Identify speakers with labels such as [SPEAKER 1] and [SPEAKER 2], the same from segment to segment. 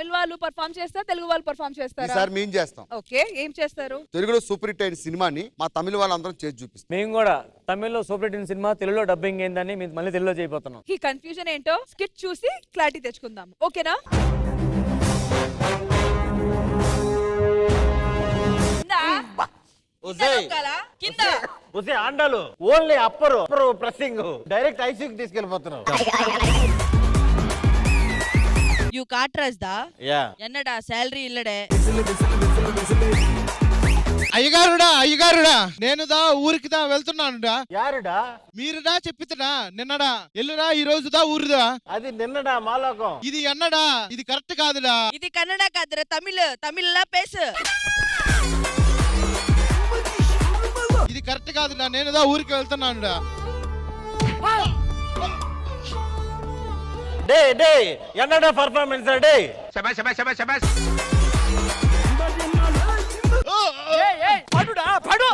[SPEAKER 1] తమిళ వాళ్ళు పర్ఫామ్ చేస్తారు, తెలుగు వాళ్ళు పర్ఫామ్ చేస్తారా?
[SPEAKER 2] ఈసారి మేము చేస్తాం.
[SPEAKER 1] ఓకే, ఏం చేస్తారు?
[SPEAKER 2] తెలుగులో సూపర్ హిట్ అయిన సినిమాని మా తమిళ వాళ్ళందరం చేసి చూపిస్తాం.
[SPEAKER 3] మేము కూడా తమిళ్లో సూపర్ హిట్ సినిమా తెలుగులో డబ్బింగ్ ఏందని మళ్ళీ తెలుగులో చేయబోతున్నాం.
[SPEAKER 1] ఈ కన్ఫ్యూజన్ ఏంటో స్కిట్ చూసి క్లారిటీ తెచ్చుకుందాం. ఓకేనా?
[SPEAKER 3] ఆండాలు ఓన్లీ అప్పరు ప్రెస్సింగ్ డైరెక్ట్ ఐసీకి తీసుకెళ్ళిపోతున్నావు.
[SPEAKER 4] யூ காட்டுறதா என்னடா சேலரி இல்லடே.
[SPEAKER 5] అయ్యగారుడా నేనుదా ఊరికిదా వెళ్తున్నానుడా.
[SPEAKER 3] యారుడా?
[SPEAKER 5] మీరుదా చెప్పితడా నిన్నడా ఎల్లుడా ఈ రోజుదా ఊరుదా.
[SPEAKER 3] అది నిన్నడా మాలోకం.
[SPEAKER 5] ఇది ఎన్నడా, ఇది కరెక్ట్ కాదుడా.
[SPEAKER 4] ఇది కన్నడ కాదురా, తమిళ్లా పేసు.
[SPEAKER 5] ఇది కరెక్ట్ కాదుడా, నేనుదా ఊరికి వెళ్తున్నానుడా.
[SPEAKER 3] డే డే ఎన్నడా పర్ఫార్మెన్స్ డే.
[SPEAKER 6] శబాష్ శబాష్ శబాష్ శబాష్.
[SPEAKER 3] పడుడా పడు.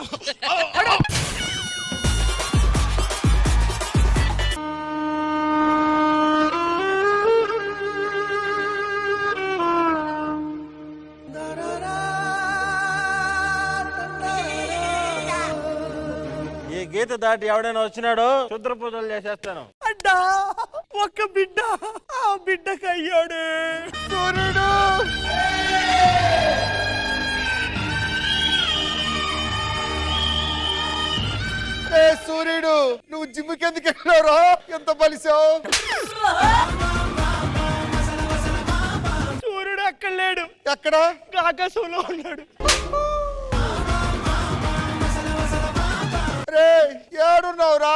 [SPEAKER 3] ఈ గీత దాటి ఎవడైనా వచ్చినాడో క్షుద్ర పూజలు చేసేస్తాను.
[SPEAKER 7] అడ్డా ఒక్క బిడ్డ, ఆ బిడ్డకి అయ్యాడు సూర్యుడు.
[SPEAKER 2] సూర్యుడు నువ్వు జిమ్కి ఎందుకు వెళ్ళారా? ఎంత బలిసావు?
[SPEAKER 7] సూర్యుడు అక్కడ లేడు.
[SPEAKER 2] ఎక్కడ?
[SPEAKER 7] ఆకాశంలో ఉన్నాడు.
[SPEAKER 2] రే ఏడున్నావురా?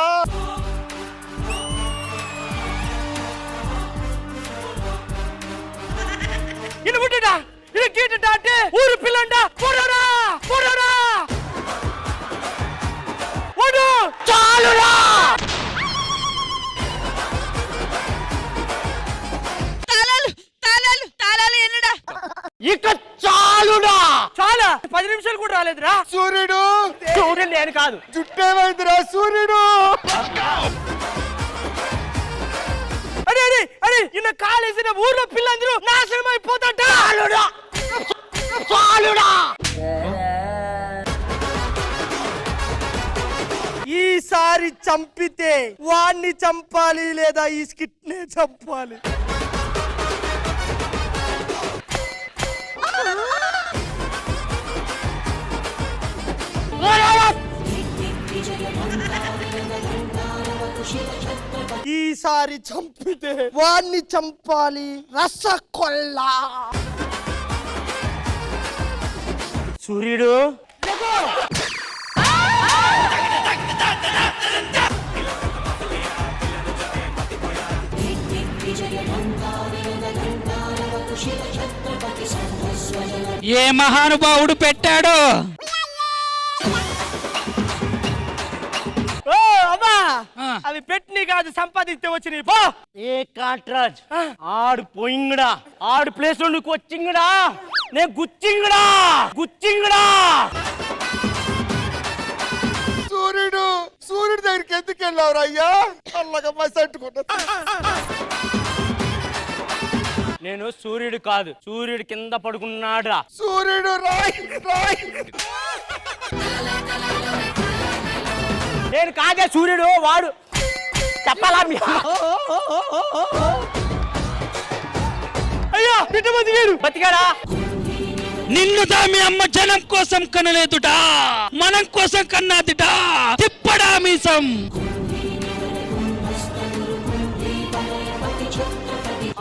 [SPEAKER 7] ఇది ముట్టిడా, ఇది గీటడా అంటే ఊరు పిల్లండా. పోరారా పోరారా ఓడు చాలురా.
[SPEAKER 4] తాళాలు ఎన్నడా?
[SPEAKER 7] ఇక చాలుడా. చాలా 10 నిమిషాలు కూడా రాలేదురా.
[SPEAKER 2] సూర్యుడు
[SPEAKER 7] సూర్యుడు నేను కాదు.
[SPEAKER 2] జుట్టేమైందిరా సూర్యుడు?
[SPEAKER 7] అరే అరే అరే ఇన్న కాలేసిన ఊర్లో పిల్లందరూ నాశనం అయిపోతాట. చాలుడా. ఈసారి చంపితే వాణ్ణి చంపాలి లేదా ఈ స్కిట్ నే చంపాలి. ఈసారి చంపితే వాణ్ణి చంపాలి. రసకొల్లా. సూర్యుడు
[SPEAKER 8] ఏ మహానుభావుడు పెట్టాడో.
[SPEAKER 7] అవి పెట్టి కాదు సంపాదిస్తే వచ్చి పో.
[SPEAKER 3] ఏ కాట్రాజ్ ఆడు పోయింగడా, ఆడు ప్లేస్ లో నువ్వు వచ్చింగడా, నేను గుచ్చింగడా.
[SPEAKER 2] సూర్యుడి దగ్గరికి ఎందుకు వెళ్ళావురా అయ్యా? అల్లగా మసట్టుకుంటా.
[SPEAKER 3] నేను సూర్యుడు కాదు, సూర్యుడు కింద పడుకున్నాడా.
[SPEAKER 2] సూర్యుడు రాయ్.
[SPEAKER 3] నేను కాదే సూర్యుడు, వాడు. చెప్పాలా?
[SPEAKER 7] అయ్యా బిడ్డ
[SPEAKER 3] బతికాడా?
[SPEAKER 8] నిన్ను మీ అమ్మ జనం కోసం కనలేదుట, మనం కోసం కన్నాదిట. తిప్పడా మీసం.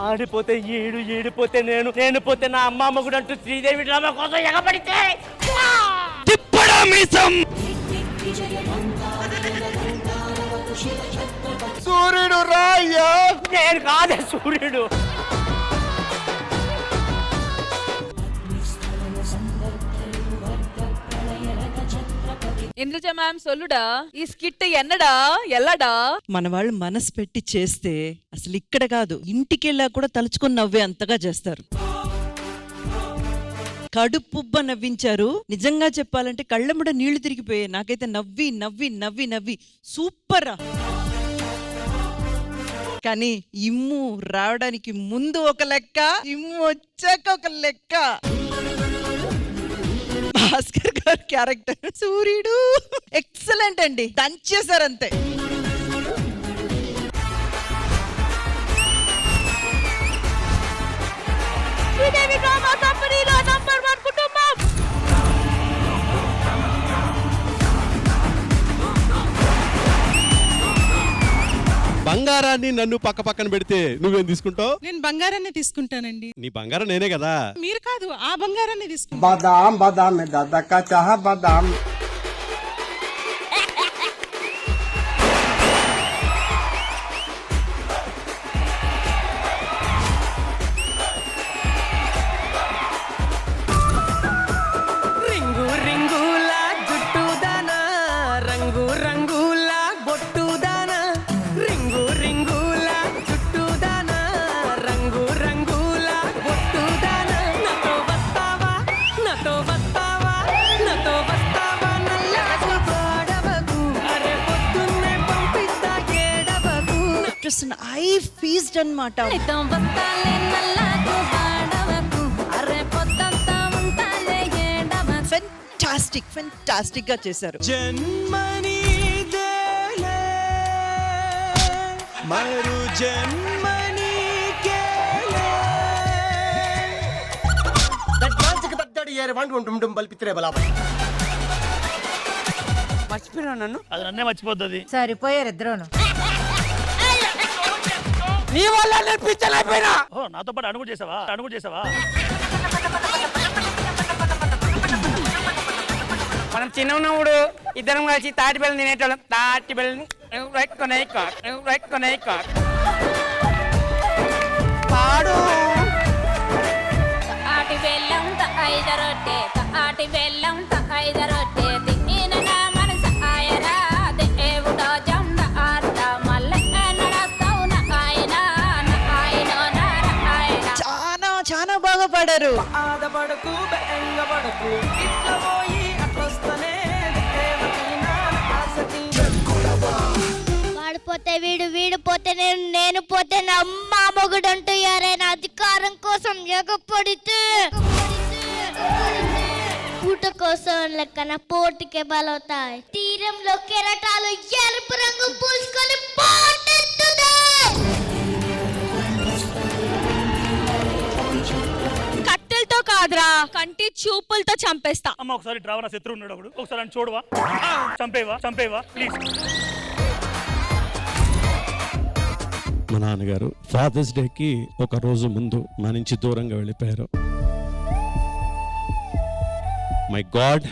[SPEAKER 3] ఆడిపోతే ఏడిపోతే నేను పోతే నా అమ్మ కూడా అంటూ శ్రీదేవి డ్రామా కోసం ఎగబడితే
[SPEAKER 8] తిప్పడా మీసం.
[SPEAKER 2] సూర్యుడు రాయ్యా.
[SPEAKER 3] నేను కాదే సూర్యుడు.
[SPEAKER 1] ఇంద్రజ మ్యామ్ సొల్లుడా, ఈ స్కిట్ ఎన్నడా ఎల్లడా?
[SPEAKER 9] మన వాళ్ళు మనసు పెట్టి చేస్తే అసలు ఇక్కడ కాదు ఇంటికెళ్ళా కూడా తలుచుకొని నవ్వే అంతగా చేస్తారు. కడుపుబ్బ నవ్వించారు. నిజంగా చెప్పాలంటే కళ్ళెముడ నీళ్లు తిరిగిపోయాయి. నాకైతే నవ్వి నవ్వి నవ్వి నవ్వి నవ్వి సూపర్. కానీ ఇమ్ము రావడానికి ముందు ఒక లెక్క, ఇమ్ము వచ్చాక ఒక లెక్క. భాస్కర్ గారి క్యారెక్టర్ సూర్యుడు ఎక్సలెంట్ అండి, దంచేశారంతే.
[SPEAKER 4] శ్రీదేవి డ్రామా కంపెనీలో నంబర్ 1 కుటుంబం.
[SPEAKER 5] బంగారాన్ని నన్ను పక్క పక్కన పెడితే నువ్వేం తీసుకుంటావు?
[SPEAKER 6] నేను బంగారాన్ని తీసుకుంటానండి.
[SPEAKER 5] నీ బంగారం నేనే కదా.
[SPEAKER 6] మీరు కాదు, ఆ బంగారాన్ని తీసుకుంటా.
[SPEAKER 7] బాదాం బాదాం మే దాదా కా చాహ బాదాం. రింగు రింగుల జుట్టు దానా, రంగు రంగుల బొట్టు దానా, రింగు రింగుల జుట్టు దానా, రంగు రంగుల బొట్టు దానా. నాతో వస్తావా, నాతో వస్తావా, నాతో వస్తావా, నల్లకు గోడవకు, అరే పొద్దున్నే పంపిస్తా ఏడవకు.
[SPEAKER 9] ఐ ఫీస్ట్ అన్నమాట. ఫెంటాస్టిక్ ఫెంటాస్టిక్ గా చేశారు.
[SPEAKER 7] జన్మని దేలే మరు జన్మని కేలే
[SPEAKER 2] దడ్వాన్స్కి దడ్డాడు ఏరవాంటి ఉంటుండం బల్పిత్రే బలా.
[SPEAKER 3] మర్చిపోయినా నన్ను, అది నన్నే మర్చిపోతుంది.
[SPEAKER 10] సరిపోయారు ఇద్దరును.
[SPEAKER 3] నీ వల్ల నేను పిచ్చర్ అయిపోయినా. ఓ నాతో పాటు అడుగు చేసావా, అడుగు చేసావా? మనం చిన్న ఉన్నప్పుడు ఇద్దరం కలిసి తాటి బెల్లం తినేటోళ్ళం. తాటి బెల్లని పాడు.
[SPEAKER 10] ఆటి బెల్లం ఐద రొట్టె, ఆటి బెల్లం ఐద రొట్టె, తిన్న నా మనసు ఆయరా దేవుడో జండ ఆరుట మళ్ళీ నడస్తావు నా ఆయన, నా ఆయన, నా ఆయన.
[SPEAKER 9] చాలా చాలా బాగా పాడారు.
[SPEAKER 7] ఆదపడకు బెంగపడకు, ఇట్లా పోయి అట్లొస్తనే దేవకైనా ఆసక్తి.
[SPEAKER 10] వాడిపోతే వీడు, వీడు పోతే నేను పోతే నా అమ్మ మొగుడు అంటూ ఎవరైనా అధికారం కోసం ఎగపడితే పూట కోసం లెక్కన పోటీకే బలవుతాయి. తీరంలో కెరటాలు ఎరుపు రంగు పూసుకొని
[SPEAKER 4] కట్టెలతో కాదురా, కంటి చూపులతో చంపేస్తా.
[SPEAKER 3] అమ్మ ఒకసారి డ్రావణ శత్రువు ఉన్నాడు ఒకడు, ఒకసారి అని చూడవా, చంపేవా చంపేవా ప్లీజ్.
[SPEAKER 5] మా నాన్నగారు ఫాదర్స్ డేకి ఒక రోజు ముందు మా నుంచి దూరంగా వెళ్ళిపోయారు. My God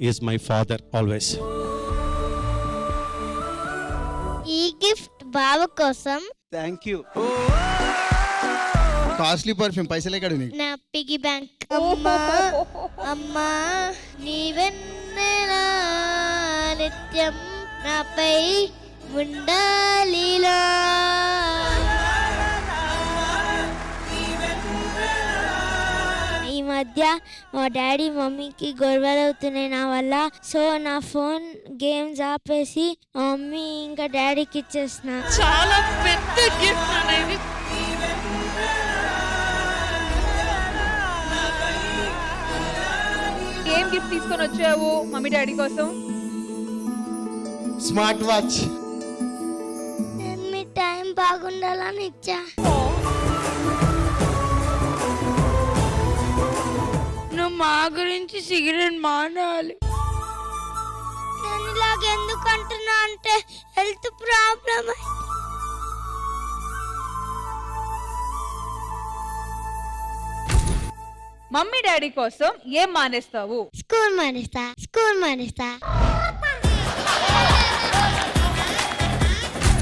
[SPEAKER 5] is my father always.
[SPEAKER 10] ఈ గిఫ్ట్ బావ కోసం.
[SPEAKER 5] Thank you.
[SPEAKER 2] కాస్ట్లీ పర్ఫ్యూమ్ పైసలే కాడు నీకు.
[SPEAKER 10] నా పిగి బ్యాంక్. అమ్మా అమ్మా నీవెన్నెలా నిత్యం నాపై ఉండాలిలా. ఈ మధ్య మా డాడీ మమ్మీకి గొడవలు అవుతున్నాయి నా వల్ల. సో నా ఫోన్ గేమ్స్ ఆపేసి మమ్మీ ఇంకా డాడీకి ఇచ్చేసిన.
[SPEAKER 4] చాలా పెద్ద గిఫ్ట్ అనేది.
[SPEAKER 1] ఏం గిఫ్ట్ తీసుకొని వచ్చావు మమ్మీ డాడీ కోసం?
[SPEAKER 2] Smart watch.
[SPEAKER 10] మీ టైం బాగుండాలని ఇచ్చా. నువ్వు మా గురించి సిగరెట్ మానాలి. నేను ఇలాగ ఎందుకు అంటున్నా అంటే హెల్త్ ప్రాబ్లమ్.
[SPEAKER 1] మమ్మీ డాడీ కోసం ఏం మానేస్తావు?
[SPEAKER 10] స్కూల్ మానేస్తా.